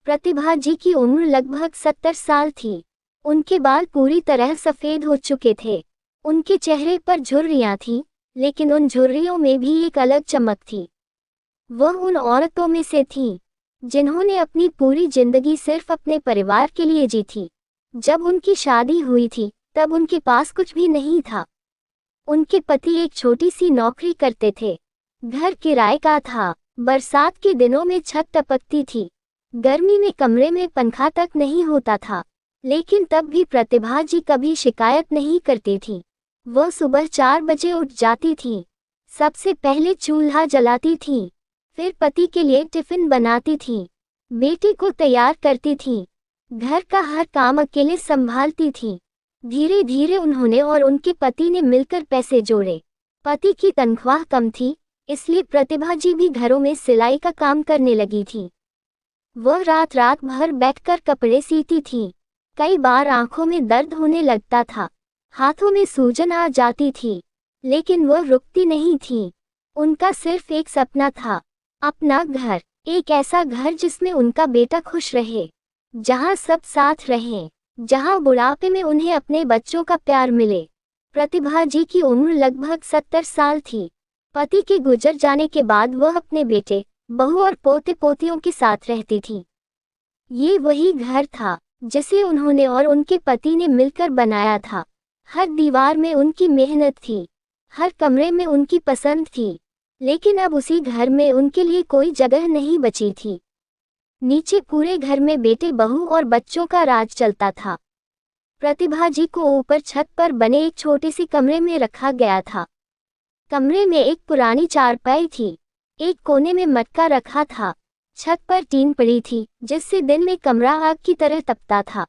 प्रतिभा जी की उम्र लगभग 70 साल थी। उनके बाल पूरी तरह सफेद हो चुके थे। उनके चेहरे पर झुर्रियां थीं, लेकिन उन झुर्रियों में भी एक अलग चमक थी। वह उन औरतों में से थीं जिन्होंने अपनी पूरी जिंदगी सिर्फ अपने परिवार के लिए जी थी। जब उनकी शादी हुई थी, तब उनके पास कुछ भी नहीं था। उनके पति एक छोटी सी नौकरी करते थे। घर किराए का था। बरसात के दिनों में छत टपकती थी। गर्मी में कमरे में पंखा तक नहीं होता था। लेकिन तब भी प्रतिभा जी कभी शिकायत नहीं करती थी। वह सुबह 4 बजे उठ जाती थी। सबसे पहले चूल्हा जलाती थी, फिर पति के लिए टिफिन बनाती थी, बेटी को तैयार करती थी, घर का हर काम अकेले संभालती थी। धीरे धीरे उन्होंने और उनके पति ने मिलकर पैसे जोड़े। पति की तनख्वाह कम थी, इसलिए प्रतिभा जी भी घरों में सिलाई का काम करने लगी थी। वह रात रात भर बैठकर कपड़े सीती थी। कई बार आंखों में दर्द होने लगता था, हाथों में सूजन आ जाती थी, लेकिन वह रुकती नहीं थी। उनका सिर्फ एक सपना था, अपना घर, एक ऐसा घर जिसमें उनका बेटा खुश रहे, जहां सब साथ रहें, जहां बुढ़ापे में उन्हें अपने बच्चों का प्यार मिले। प्रतिभा जी की उम्र लगभग 70 साल थी। पति के गुजर जाने के बाद वह अपने बेटे, बहू और पोते पोतियों के साथ रहती थी। ये वही घर था जिसे उन्होंने और उनके पति ने मिलकर बनाया था। हर दीवार में उनकी मेहनत थी, हर कमरे में उनकी पसंद थी। लेकिन अब उसी घर में उनके लिए कोई जगह नहीं बची थी। नीचे पूरे घर में बेटे, बहू और बच्चों का राज चलता था। प्रतिभा जी को ऊपर छत पर बने एक छोटे से कमरे में रखा गया था। कमरे में एक पुरानी चारपाई थी, एक कोने में मटका रखा था। छत पर टीन पड़ी थी, जिससे दिन में कमरा आग की तरह तपता था।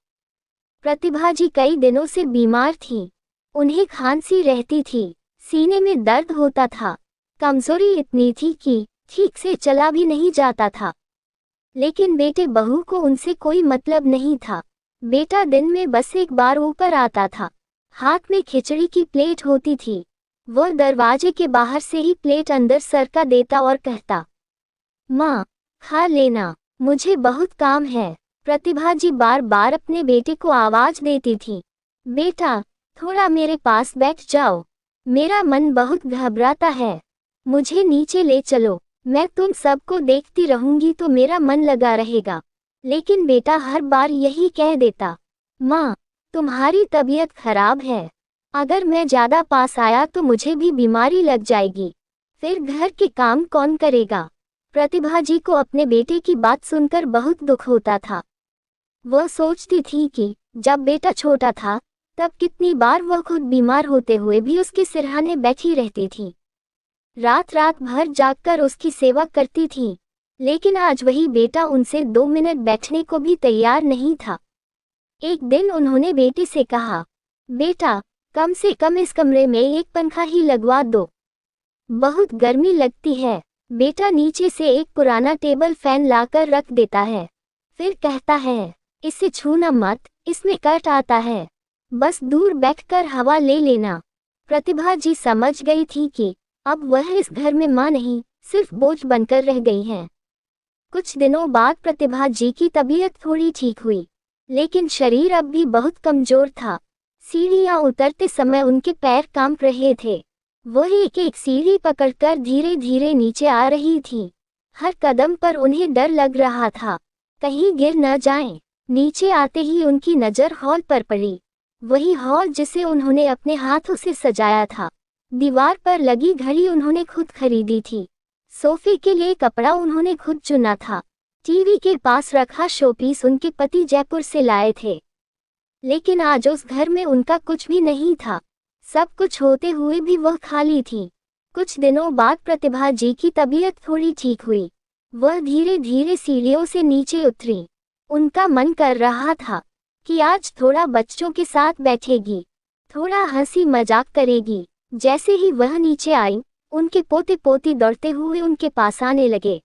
प्रतिभा जी कई दिनों से बीमार थीं। उन्हें खांसी रहती थी, सीने में दर्द होता था, कमजोरी इतनी थी कि ठीक से चला भी नहीं जाता था। लेकिन बेटे बहू को उनसे कोई मतलब नहीं था। बेटा दिन में बस एक बार ऊपर आता था, हाथ में खिचड़ी की प्लेट होती थी। वह दरवाजे के बाहर से ही प्लेट अंदर सरका देता और कहता, माँ, खा लेना, मुझे बहुत काम है। प्रतिभा जी बार बार अपने बेटे को आवाज देती थी, बेटा, थोड़ा मेरे पास बैठ जाओ, मेरा मन बहुत घबराता है, मुझे नीचे ले चलो, मैं तुम सबको देखती रहूंगी तो मेरा मन लगा रहेगा। लेकिन बेटा हर बार यही कह देता, माँ, तुम्हारी तबीयत खराब है, अगर मैं ज्यादा पास आया तो मुझे भी बीमारी लग जाएगी, फिर घर के काम कौन करेगा। प्रतिभा जी को अपने बेटे की बात सुनकर बहुत दुख होता था। वह सोचती थी कि जब बेटा छोटा था, तब कितनी बार वह खुद बीमार होते हुए भी उसके सिरहाने बैठी रहती थी, रात रात भर जागकर उसकी सेवा करती थी। लेकिन आज वही बेटा उनसे 2 मिनट बैठने को भी तैयार नहीं था। एक दिन उन्होंने बेटे से कहा, बेटा, कम से कम इस कमरे में एक पंखा ही लगवा दो, बहुत गर्मी लगती है। बेटा नीचे से एक पुराना टेबल फैन लाकर रख देता है, फिर कहता है, इसे छूना मत, इसमें कट आता है, बस दूर बैठकर हवा ले लेना। प्रतिभा जी समझ गई थी कि अब वह इस घर में मां नहीं, सिर्फ बोझ बनकर रह गई हैं। कुछ दिनों बाद प्रतिभा जी की तबीयत थोड़ी ठीक हुई, लेकिन शरीर अब भी बहुत कमजोर था। सीढ़ियां उतरते समय उनके पैर कांप रहे थे। वह एक एक सीढ़ी पकड़कर धीरे धीरे नीचे आ रही थी। हर कदम पर उन्हें डर लग रहा था, कहीं गिर न जाएं। नीचे आते ही उनकी नजर हॉल पर पड़ी, वही हॉल जिसे उन्होंने अपने हाथों से सजाया था। दीवार पर लगी घड़ी उन्होंने खुद खरीदी थी, सोफे के लिए कपड़ा उन्होंने खुद चुना था, टीवी के पास रखा शोपीस उनके पति जयपुर से लाए थे। लेकिन आज उस घर में उनका कुछ भी नहीं था। सब कुछ होते हुए भी वह खाली थी। कुछ दिनों बाद प्रतिभा जी की तबीयत थोड़ी ठीक हुई। वह धीरे धीरे सीढ़ियों से नीचे उतरी। उनका मन कर रहा था कि आज थोड़ा बच्चों के साथ बैठेगी, थोड़ा हंसी मजाक करेगी। जैसे ही वह नीचे आई, उनके पोते पोती दौड़ते हुए उनके पास आने लगे।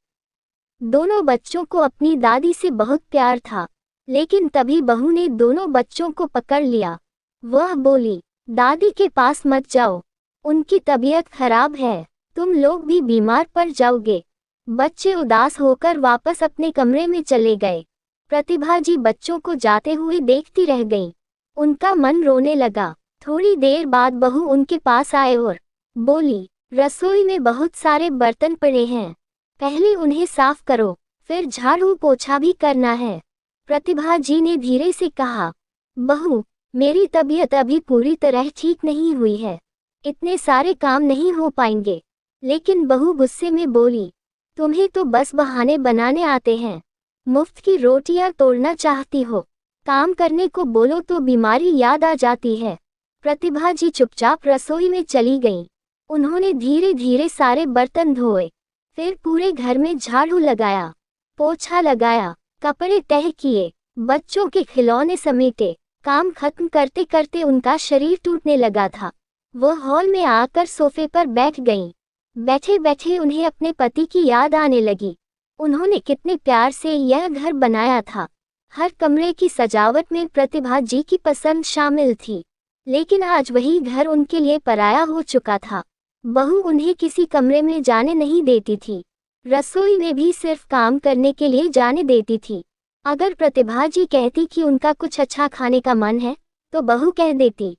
दोनों बच्चों को अपनी दादी से बहुत प्यार था, लेकिन तभी बहू ने दोनों बच्चों को पकड़ लिया। वह बोली, दादी के पास मत जाओ, उनकी तबीयत खराब है, तुम लोग भी बीमार पड़ जाओगे। बच्चे उदास होकर वापस अपने कमरे में चले गए। प्रतिभा जी बच्चों को जाते हुए देखती रह गईं। उनका मन रोने लगा। थोड़ी देर बाद बहू उनके पास आए और बोली, रसोई में बहुत सारे बर्तन पड़े हैं, पहले उन्हें साफ करो, फिर झाड़ू पोछा भी करना है। प्रतिभा जी ने धीरे से कहा, बहू, मेरी तबीयत अभी पूरी तरह ठीक नहीं हुई है, इतने सारे काम नहीं हो पाएंगे। लेकिन बहू गुस्से में बोली, तुम्हें तो बस बहाने बनाने आते हैं, मुफ्त की रोटियां तोड़ना चाहती हो, काम करने को बोलो तो बीमारी याद आ जाती है। प्रतिभा जी चुपचाप रसोई में चली गईं। उन्होंने धीरे धीरे सारे बर्तन धोए, फिर पूरे घर में झाड़ू लगाया, पोछा लगाया, कपड़े तह किए, बच्चों के खिलौने समेटे। काम खत्म करते करते उनका शरीर टूटने लगा था। वो हॉल में आकर सोफे पर बैठ गईं। बैठे बैठे उन्हें अपने पति की याद आने लगी। उन्होंने कितने प्यार से यह घर बनाया था। हर कमरे की सजावट में प्रतिभा जी की पसंद शामिल थी। लेकिन आज वही घर उनके लिए पराया हो चुका था। बहू उन्हें किसी कमरे में जाने नहीं देती थी, रसोई में भी सिर्फ काम करने के लिए जाने देती थी। अगर प्रतिभा जी कहती कि उनका कुछ अच्छा खाने का मन है, तो बहू कह देती,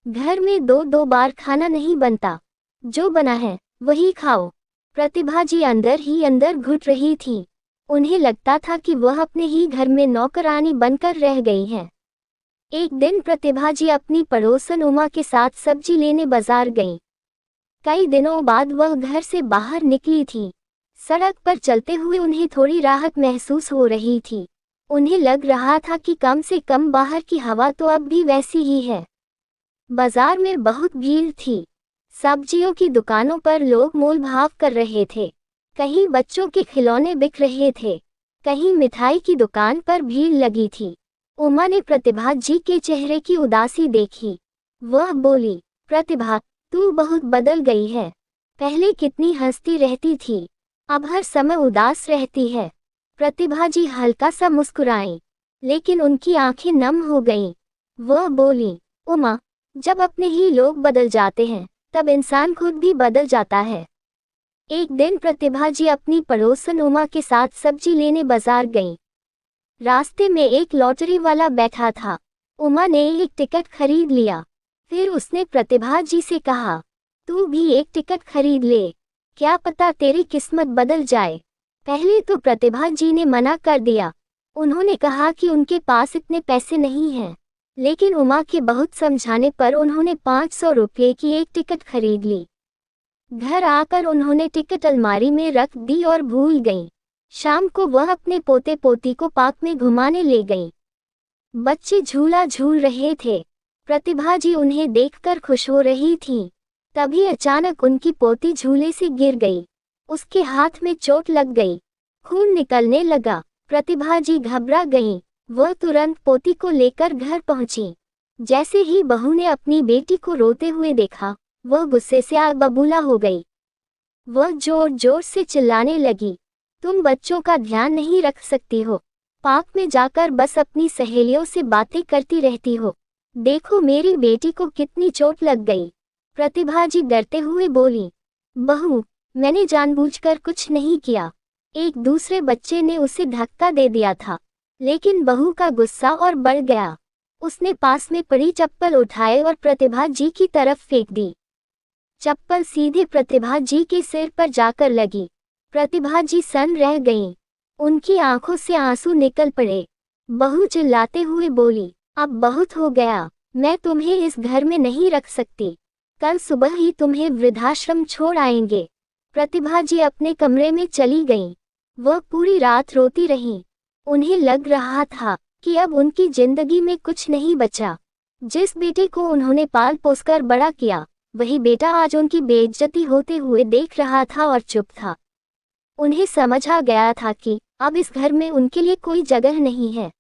घर में दो दो बार खाना नहीं बनता, जो बना है वही खाओ। प्रतिभा जी अंदर ही अंदर घुट रही थीं। उन्हें लगता था कि वह अपने ही घर में नौकरानी बनकर रह गई हैं। एक दिन प्रतिभा जी अपनी पड़ोसन उमा के साथ सब्जी लेने बाजार गईं। कई दिनों बाद वह घर से बाहर निकली थी। सड़क पर चलते हुए उन्हें थोड़ी राहत महसूस हो रही थी। उन्हें लग रहा था कि कम से कम बाहर की हवा तो अब भी वैसी ही है। बाजार में बहुत भीड़ थी। सब्जियों की दुकानों पर लोग मोल भाव कर रहे थे। कहीं बच्चों के खिलौने बिक रहे थे, कहीं मिठाई की दुकान पर भीड़ लगी थी। उमा ने प्रतिभा जी के चेहरे की उदासी देखी। वह बोली, प्रतिभा, तू बहुत बदल गई है। पहले कितनी हंसती रहती थी, अब हर समय उदास रहती है। प्रतिभा जी हल्का सा मुस्कुराईं, लेकिन उनकी आंखें नम हो गईं। वह बोली, उमा, जब अपने ही लोग बदल जाते हैं, तब इंसान खुद भी बदल जाता है। एक दिन प्रतिभा जी अपनी पड़ोसन उमा के साथ सब्जी लेने बाजार गईं। रास्ते में एक लॉटरी वाला बैठा था। उमा ने एक टिकट खरीद लिया। फिर उसने प्रतिभा जी से कहा, तू भी एक टिकट खरीद ले, क्या पता तेरी किस्मत बदल जाए। पहले तो प्रतिभा जी ने मना कर दिया। उन्होंने कहा कि उनके पास इतने पैसे नहीं हैं। लेकिन उमा के बहुत समझाने पर उन्होंने 500 रुपये की एक टिकट खरीद ली। घर आकर उन्होंने टिकट अलमारी में रख दी और भूल गईं। शाम को वह अपने पोते पोती को पार्क में घुमाने ले गईं। बच्चे झूला झूल रहे थे। प्रतिभा जी उन्हें देखकर खुश हो रही थीं। तभी अचानक उनकी पोती झूले से गिर गई। उसके हाथ में चोट लग गई, खून निकलने लगा। प्रतिभा जी घबरा गईं। वह तुरंत पोती को लेकर घर पहुंची। जैसे ही बहू ने अपनी बेटी को रोते हुए देखा, वह गुस्से से आग बबूला हो गई। वह जोर जोर से चिल्लाने लगी, तुम बच्चों का ध्यान नहीं रख सकती हो, पार्क में जाकर बस अपनी सहेलियों से बातें करती रहती हो। देखो मेरी बेटी को कितनी चोट लग गई। प्रतिभा जी डरते हुए बोली, बहू, मैंने जानबूझकर कुछ नहीं किया, एक दूसरे बच्चे ने उसे धक्का दे दिया था। लेकिन बहू का गुस्सा और बढ़ गया। उसने पास में पड़ी चप्पल उठाए और प्रतिभा जी की तरफ फेंक दी। चप्पल सीधे प्रतिभा जी के सिर पर जाकर लगी। प्रतिभा जी सन्न रह गईं। उनकी आंखों से आंसू निकल पड़े। बहू चिल्लाते हुए बोली, अब बहुत हो गया, मैं तुम्हें इस घर में नहीं रख सकती, कल सुबह ही तुम्हें वृद्धाश्रम छोड़ आएंगे। प्रतिभा जी अपने कमरे में चली गईं। वह पूरी रात रोती रहीं। उन्हें लग रहा था कि अब उनकी जिंदगी में कुछ नहीं बचा। जिस बेटे को उन्होंने पाल पोसकर बड़ा किया, वही बेटा आज उनकी बेइज्जती होते हुए देख रहा था और चुप था। उन्हें समझ आ गया था कि अब इस घर में उनके लिए कोई जगह नहीं है।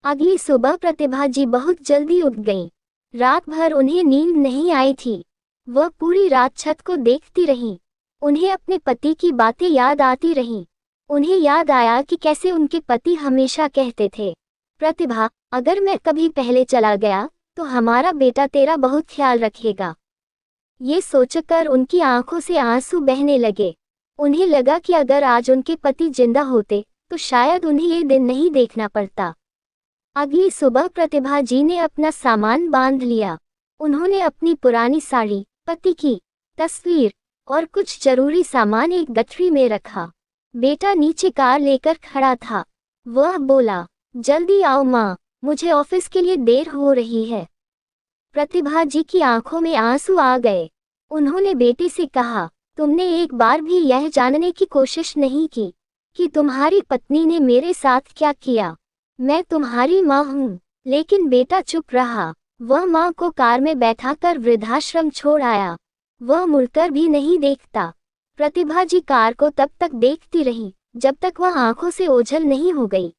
अगली सुबह प्रतिभा जी बहुत जल्दी उठ गईं। रात भर उन्हें नींद नहीं आई थी। वह पूरी रात छत को देखती रहीं। उन्हें अपने पति की बातें याद आती रहीं। उन्हें याद आया कि कैसे उनके पति हमेशा कहते थे, प्रतिभा, अगर मैं कभी पहले चला गया तो हमारा बेटा तेरा बहुत ख्याल रखेगा। ये सोचकर उनकी आंखों से आंसू बहने लगे। उन्हें लगा कि अगर आज उनके पति जिंदा होते तो शायद उन्हें ये दिन नहीं देखना पड़ता। अगली सुबह प्रतिभा जी ने अपना सामान बांध लिया। उन्होंने अपनी पुरानी साड़ी, पति की तस्वीर और कुछ जरूरी सामान एक गठरी में रखा। बेटा नीचे कार लेकर खड़ा था। वह बोला, जल्दी आओ माँ, मुझे ऑफिस के लिए देर हो रही है। प्रतिभा जी की आंखों में आंसू आ गए। उन्होंने बेटे से कहा, तुमने एक बार भी यह जानने की कोशिश नहीं की कि तुम्हारी पत्नी ने मेरे साथ क्या किया। मैं तुम्हारी माँ हूँ। लेकिन बेटा चुप रहा। वह माँ को कार में बैठाकर वृद्धाश्रम छोड़ आया। वह मुड़कर भी नहीं देखता। प्रतिभा जी कार को तब तक देखती रही जब तक वह आंखों से ओझल नहीं हो गई।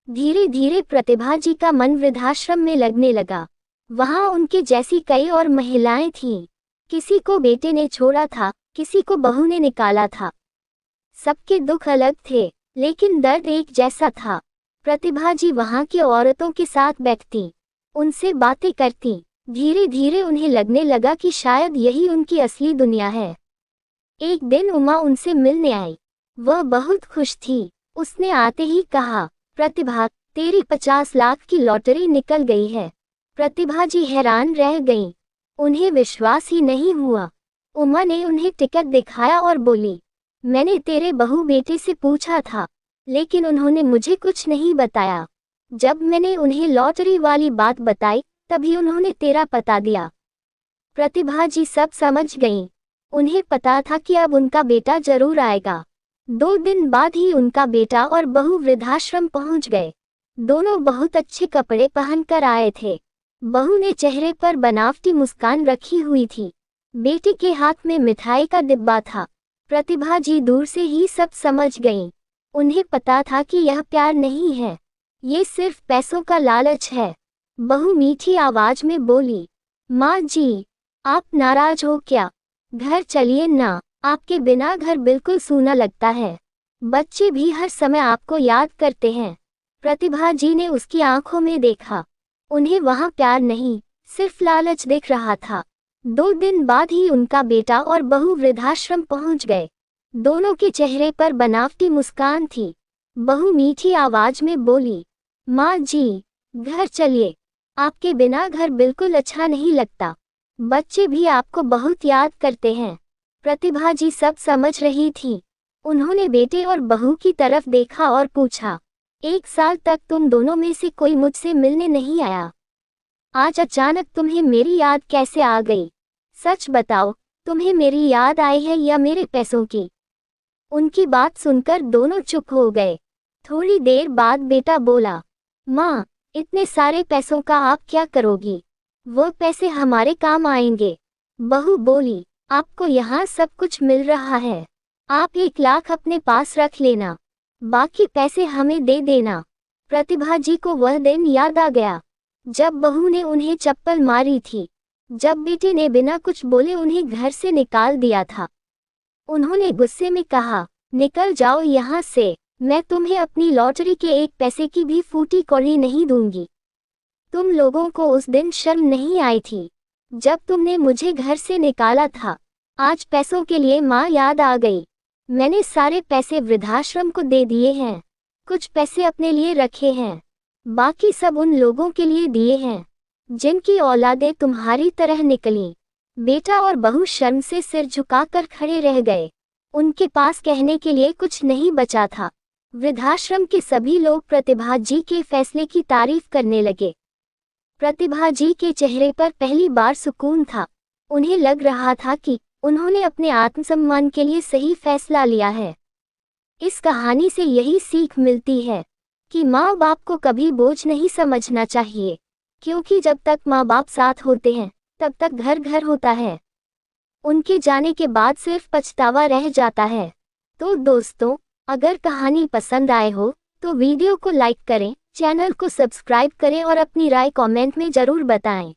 धीरे धीरे प्रतिभा जी का मन वृद्धाश्रम में लगने लगा। वहां उनके जैसी कई और महिलाएं थीं। किसी को बेटे ने छोड़ा था, किसी को बहू ने निकाला था। सबके दुख अलग थे, लेकिन दर्द एक जैसा था। प्रतिभा जी वहां की औरतों के साथ बैठती, उनसे बातें करती। धीरे धीरे उन्हें लगने लगा कि शायद यही उनकी असली दुनिया है। एक दिन उमा उनसे मिलने आई। वह बहुत खुश थी। उसने आते ही कहा, प्रतिभा, तेरी 50 लाख की लॉटरी निकल गई है। प्रतिभा जी हैरान रह गईं। उन्हें विश्वास ही नहीं हुआ। उमा ने उन्हें टिकट दिखाया और बोली, मैंने तेरे बहू बेटे से पूछा था, लेकिन उन्होंने मुझे कुछ नहीं बताया। जब मैंने उन्हें लॉटरी वाली बात बताई, तभी उन्होंने तेरा पता दिया। प्रतिभा जी सब समझ गईं। उन्हें पता था कि अब उनका बेटा जरूर आएगा। 2 दिन बाद ही उनका बेटा और बहू वृद्धाश्रम पहुंच गए। दोनों बहुत अच्छे कपड़े पहनकर आए थे। बहू ने चेहरे पर बनावटी मुस्कान रखी हुई थी। बेटे के हाथ में मिठाई का डिब्बा था। प्रतिभा जी दूर से ही सब समझ गईं। उन्हें पता था कि यह प्यार नहीं है, ये सिर्फ पैसों का लालच है। बहू मीठी आवाज में बोली, माँ जी, आप नाराज हो क्या? घर चलिए ना, आपके बिना घर बिल्कुल सूना लगता है। बच्चे भी हर समय आपको याद करते हैं। प्रतिभा जी ने उसकी आंखों में देखा। उन्हें वहां प्यार नहीं, सिर्फ लालच दिख रहा था। 2 दिन बाद ही उनका बेटा और बहू वृद्धाश्रम पहुंच गए। दोनों के चेहरे पर बनावटी मुस्कान थी। बहू मीठी आवाज में बोली, माँ जी, घर चलिए, आपके बिना घर बिल्कुल अच्छा नहीं लगता। बच्चे भी आपको बहुत याद करते हैं। प्रतिभा जी सब समझ रही थी। उन्होंने बेटे और बहू की तरफ देखा और पूछा, 1 साल तक तुम दोनों में से कोई मुझसे मिलने नहीं आया। आज अचानक तुम्हें मेरी याद कैसे आ गई? सच बताओ, तुम्हें मेरी याद आई है या मेरे पैसों की? उनकी बात सुनकर दोनों चुप हो गए। थोड़ी देर बाद बेटा बोला, माँ, इतने सारे पैसों का आप क्या करोगी? वो पैसे हमारे काम आएंगे। बहू बोली, आपको यहाँ सब कुछ मिल रहा है, आप 1 लाख अपने पास रख लेना, बाकी पैसे हमें दे देना। प्रतिभा जी को वह दिन याद आ गया जब बहू ने उन्हें चप्पल मारी थी, जब बेटे ने बिना कुछ बोले उन्हें घर से निकाल दिया था। उन्होंने गुस्से में कहा, निकल जाओ यहाँ से, मैं तुम्हें अपनी लॉटरी के 1 पैसे की भी फूटी कौड़ी नहीं दूंगी। तुम लोगों को उस दिन शर्म नहीं आई थी जब तुमने मुझे घर से निकाला था? आज पैसों के लिए माँ याद आ गई। मैंने सारे पैसे वृद्धाश्रम को दे दिए हैं। कुछ पैसे अपने लिए रखे हैं, बाकी सब उन लोगों के लिए दिए हैं जिनकी औलादें तुम्हारी तरह निकली। बेटा और बहू शर्म से सिर झुकाकर खड़े रह गए। उनके पास कहने के लिए कुछ नहीं बचा था। वृद्धाश्रम के सभी लोग प्रतिभा जी के फैसले की तारीफ करने लगे। प्रतिभा जी के चेहरे पर पहली बार सुकून था। उन्हें लग रहा था कि उन्होंने अपने आत्मसम्मान के लिए सही फैसला लिया है। इस कहानी से यही सीख मिलती है कि माँ बाप को कभी बोझ नहीं समझना चाहिए, क्योंकि जब तक माँ बाप साथ होते हैं तब तक घर घर होता है। उनके जाने के बाद सिर्फ पछतावा रह जाता है। तो दोस्तों, अगर कहानी पसंद आए हो तो वीडियो को लाइक करें, चैनल को सब्सक्राइब करें और अपनी राय कमेंट में जरूर बताएं।